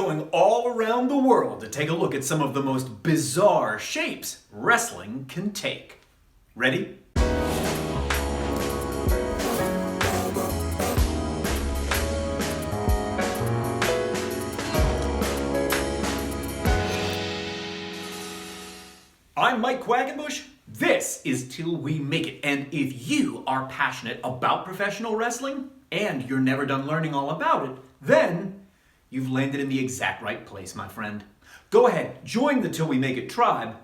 going all around the world to take a look at some of the most bizarre shapes wrestling can take. Ready? I'm Mike Quackenbush. This is Till We Make It. And if you are passionate about professional wrestling and you're never done learning all about it, then you've landed in the exact right place, my friend. Go ahead, join the Till We Make It tribe,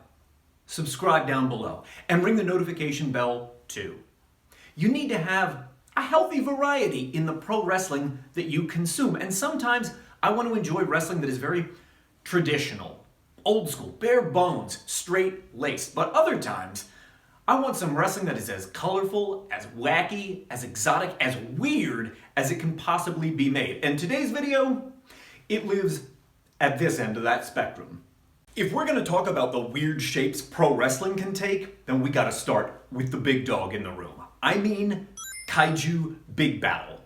subscribe down below, and ring the notification bell too. You need to have a healthy variety in the pro wrestling that you consume. And sometimes I want to enjoy wrestling that is very traditional, old school, bare bones, straight-laced. But other times, I want some wrestling that is as colorful, as wacky, as exotic, as weird as it can possibly be made. And today's video, it lives at this end of that spectrum. If we're going to talk about the weird shapes pro wrestling can take, then we got to start with the big dog in the room. I mean, Kaiju Big Battle.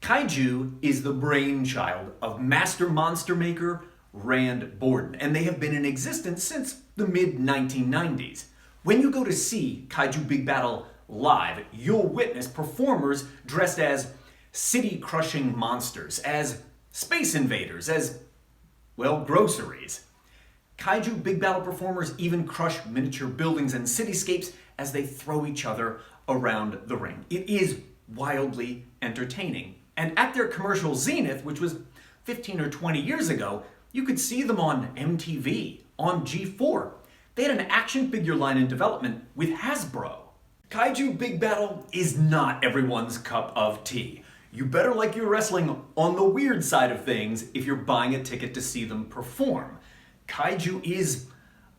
Kaiju is the brainchild of master monster maker Rand Borden, and they have been in existence since the mid-1990s. When you go to see Kaiju Big Battle live, you'll witness performers dressed as city-crushing monsters, as space invaders, as, well, groceries. Kaiju Big Battle performers even crush miniature buildings and cityscapes as they throw each other around the ring. It is wildly entertaining. And at their commercial zenith, which was 15 or 20 years ago, you could see them on MTV, on G4. They had an action figure line in development with Hasbro. Kaiju Big Battle is not everyone's cup of tea. You better like your wrestling on the weird side of things if you're buying a ticket to see them perform. Kaiju is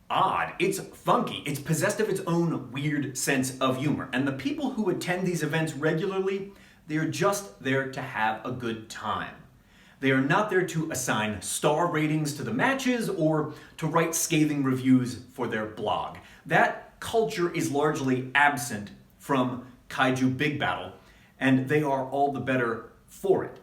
odd, it's funky, it's possessed of its own weird sense of humor. And the people who attend these events regularly, they're just there to have a good time. They are not there to assign star ratings to the matches or to write scathing reviews for their blog. That culture is largely absent from Kaiju Big Battle, and they are all the better for it.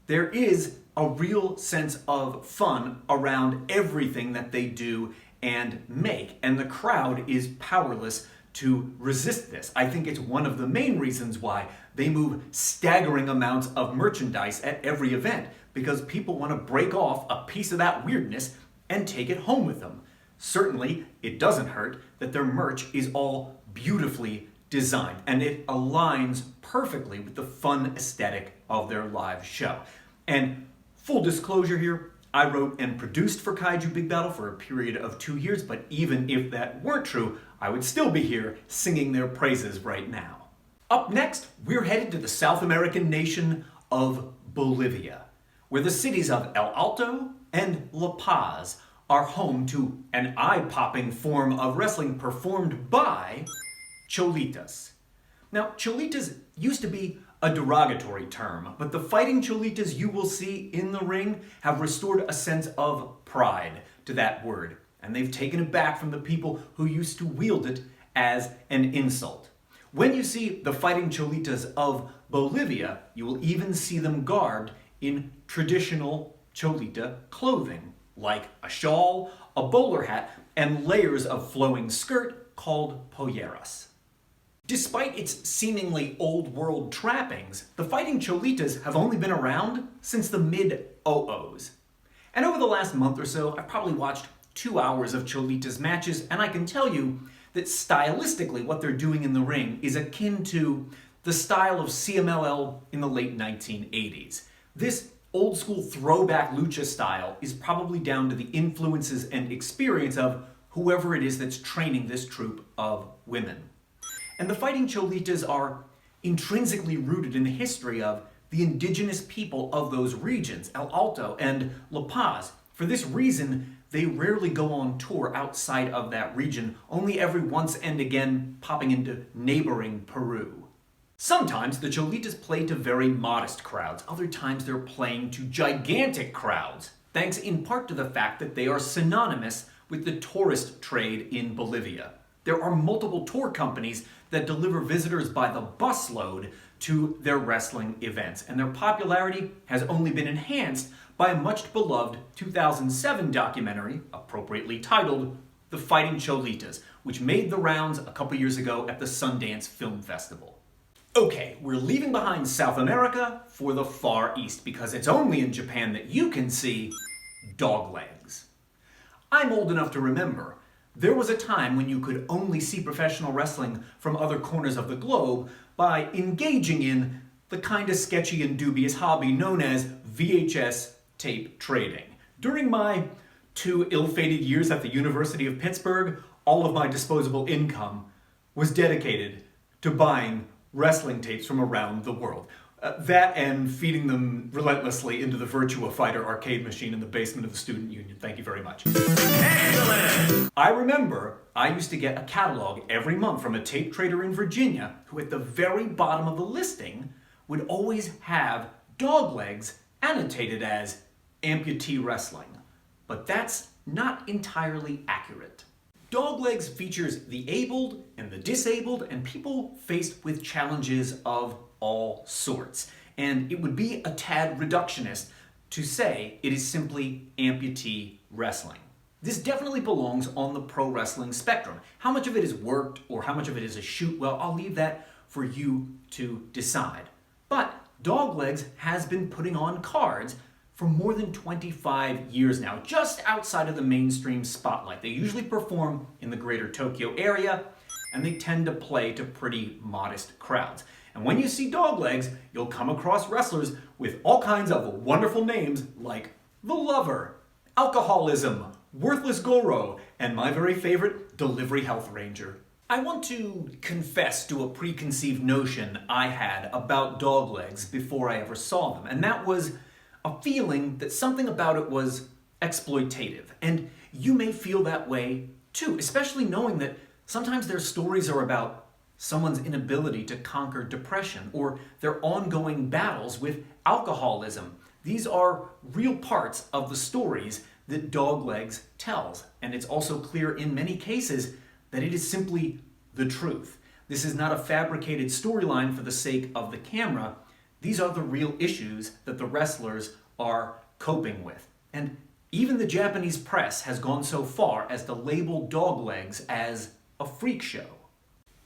There is a real sense of fun around everything that they do and make, and the crowd is powerless to resist this. I think it's one of the main reasons why they move staggering amounts of merchandise at every event, because people want to break off a piece of that weirdness and take it home with them. Certainly, it doesn't hurt that their merch is all beautifully designed, and it aligns perfectly with the fun aesthetic of their live show. And full disclosure here, I wrote and produced for Kaiju Big Battle for a period of 2 years, but even if that weren't true, I would still be here singing their praises right now. Up next, we're headed to the South American nation of Bolivia, where the cities of El Alto and La Paz are home to an eye-popping form of wrestling performed by Cholitas. Now, Cholitas used to be a derogatory term, but the fighting Cholitas you will see in the ring have restored a sense of pride to that word, and they've taken it back from the people who used to wield it as an insult. When you see the fighting Cholitas of Bolivia, you will even see them garbed in traditional Cholita clothing, like a shawl, a bowler hat, and layers of flowing skirt called polleras. Despite its seemingly old-world trappings, the fighting Cholitas have only been around since the mid-00s. And over the last month or so, I've probably watched 2 hours of Cholitas matches, and I can tell you that stylistically what they're doing in the ring is akin to the style of CMLL in the late 1980s. This old-school throwback lucha style is probably down to the influences and experience of whoever it is that's training this troupe of women. And the fighting Cholitas are intrinsically rooted in the history of the indigenous people of those regions, El Alto and La Paz. For this reason, they rarely go on tour outside of that region, only every once and again popping into neighboring Peru. Sometimes the Cholitas play to very modest crowds, other times they're playing to gigantic crowds, thanks in part to the fact that they are synonymous with the tourist trade in Bolivia. There are multiple tour companies that deliver visitors by the busload to their wrestling events, and their popularity has only been enhanced by a much beloved 2007 documentary, appropriately titled The Fighting Cholitas, which made the rounds a couple years ago at the Sundance Film Festival. Okay, we're leaving behind South America for the Far East, because it's only in Japan that you can see Doglegs. I'm old enough to remember there was a time when you could only see professional wrestling from other corners of the globe by engaging in the kind of sketchy and dubious hobby known as VHS tape trading. During my 2 ill-fated years at the University of Pittsburgh, all of my disposable income was dedicated to buying wrestling tapes from around the world. That and feeding them relentlessly into the Virtua Fighter arcade machine in the basement of the student union. Thank you very much. Excellent! I remember I used to get a catalog every month from a tape trader in Virginia who at the very bottom of the listing would always have Doglegs annotated as amputee wrestling. But that's not entirely accurate. Doglegs features the abled and the disabled and people faced with challenges of all sorts. And it would be a tad reductionist to say it is simply amputee wrestling. This definitely belongs on the pro wrestling spectrum. How much of it is worked or how much of it is a shoot, well, I'll leave that for you to decide. But Doglegs has been putting on cards for more than 25 years now, just outside of the mainstream spotlight. They usually perform in the greater Tokyo area, and they tend to play to pretty modest crowds. And when you see Doglegs, you'll come across wrestlers with all kinds of wonderful names like The Lover, Alcoholism, Worthless Goro, and my very favorite, Delivery Health Ranger. I want to confess to a preconceived notion I had about Doglegs before I ever saw them, and that was a feeling that something about it was exploitative. And you may feel that way too, especially knowing that sometimes their stories are about someone's inability to conquer depression or their ongoing battles with alcoholism. These are real parts of the stories that Doglegs tells, and it's also clear in many cases that it is simply the truth. This is not a fabricated storyline for the sake of the camera. These are the real issues that the wrestlers are coping with. And even the Japanese press has gone so far as to label Doglegs as a freak show.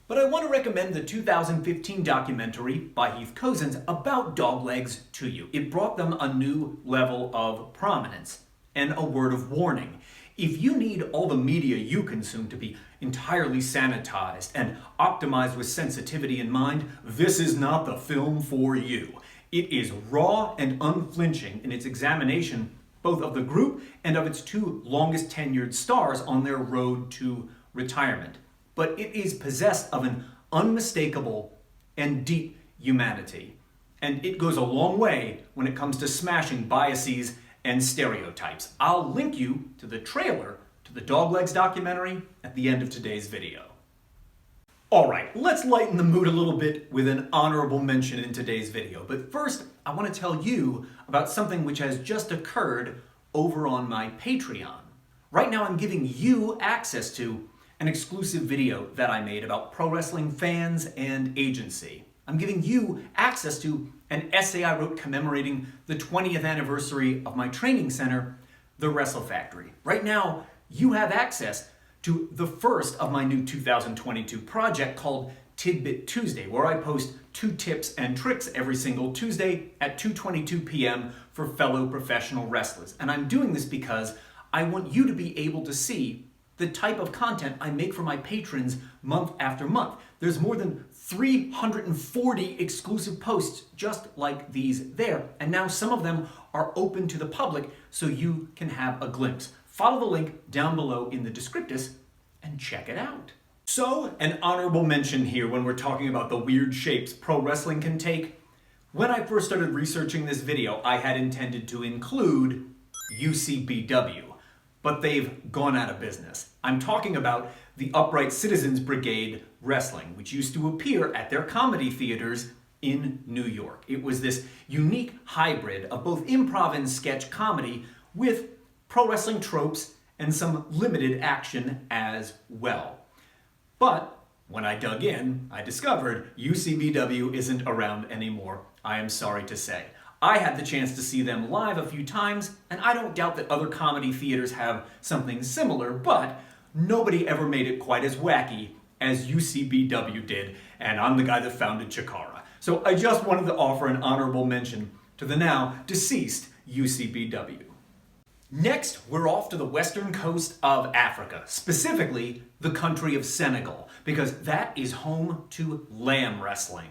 But I want to recommend the 2015 documentary by Heath Cozens about Doglegs to you. It brought them a new level of prominence. And a word of warning: if you need all the media you consume to be entirely sanitized and optimized with sensitivity in mind, this is not the film for you. It is raw and unflinching in its examination both of the group and of its 2 longest tenured stars on their road to retirement. But it is possessed of an unmistakable and deep humanity. And it goes a long way when it comes to smashing biases and stereotypes. I'll link you to the trailer to the Doglegs documentary at the end of today's video. Alright, let's lighten the mood a little bit with an honorable mention in today's video. But first, I want to tell you about something which has just occurred over on my Patreon. Right now I'm giving you access to an exclusive video that I made about pro wrestling fans and agency. I'm giving you access to an essay I wrote commemorating the 20th anniversary of my training center, the Wrestle Factory. Right now, you have access to the first of my new 2022 project called Tidbit Tuesday, where I post 2 tips and tricks every single Tuesday at 2:22 p.m. for fellow professional wrestlers. And I'm doing this because I want you to be able to see the type of content I make for my patrons month after month. There's more than 340 exclusive posts just like these there, and now some of them are open to the public so you can have a glimpse. Follow the link down below in the descriptus and check it out. So, an honorable mention here when we're talking about the weird shapes pro wrestling can take. When I first started researching this video, I had intended to include UCBW. But they've gone out of business. I'm talking about the Upright Citizens Brigade Wrestling, which used to appear at their comedy theaters in New York. It was this unique hybrid of both improv and sketch comedy with pro wrestling tropes and some limited action as well. But when I dug in, I discovered UCBW isn't around anymore, I am sorry to say. I had the chance to see them live a few times, and I don't doubt that other comedy theaters have something similar, but nobody ever made it quite as wacky as UCBW did, and I'm the guy that founded Chikara. So I just wanted to offer an honorable mention to the now deceased UCBW. Next, we're off to the western coast of Africa, specifically the country of Senegal, because that is home to lamb wrestling.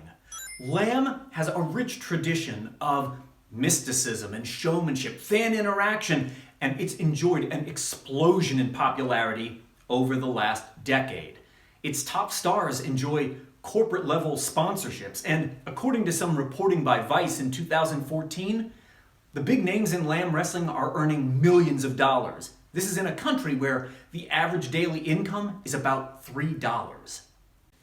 Lamb has a rich tradition of mysticism and showmanship, fan interaction, and it's enjoyed an explosion in popularity over the last decade. Its top stars enjoy corporate-level sponsorships, and according to some reporting by Vice in 2014, the big names in lamb wrestling are earning millions of dollars. This is in a country where the average daily income is about $3.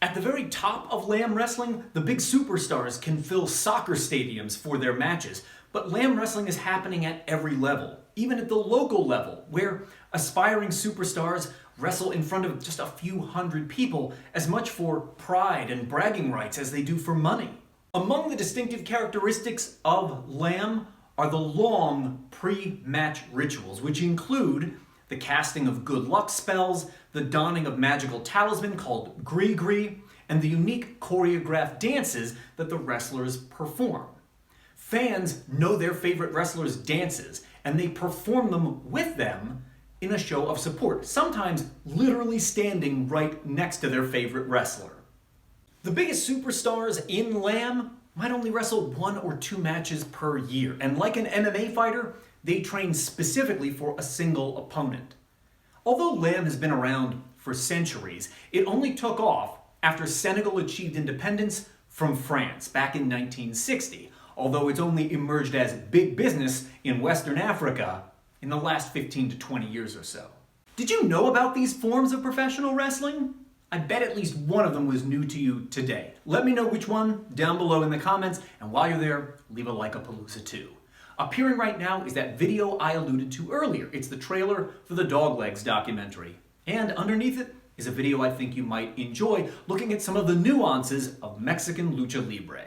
At the very top of lamb wrestling, the big superstars can fill soccer stadiums for their matches, but lamb wrestling is happening at every level, even at the local level, where aspiring superstars wrestle in front of just a few hundred people, as much for pride and bragging rights as they do for money. Among the distinctive characteristics of lamb are the long pre-match rituals, which include the casting of good luck spells, the donning of magical talisman called gris-gris, and the unique choreographed dances that the wrestlers perform. Fans know their favorite wrestlers' dances, and they perform them with them in a show of support, sometimes literally standing right next to their favorite wrestler. The biggest superstars in lamb might only wrestle 1 or 2 matches per year, and like an MMA fighter, they train specifically for a single opponent. Although lamb has been around for centuries, it only took off after Senegal achieved independence from France back in 1960, although it's only emerged as big business in Western Africa in the last 15 to 20 years or so. Did you know about these forms of professional wrestling? I bet at least one of them was new to you today. Let me know which one down below in the comments, and while you're there, leave a like-a-palooza too. Appearing right now is that video I alluded to earlier. It's the trailer for the Doglegs documentary. And underneath it is a video I think you might enjoy, looking at some of the nuances of Mexican lucha libre.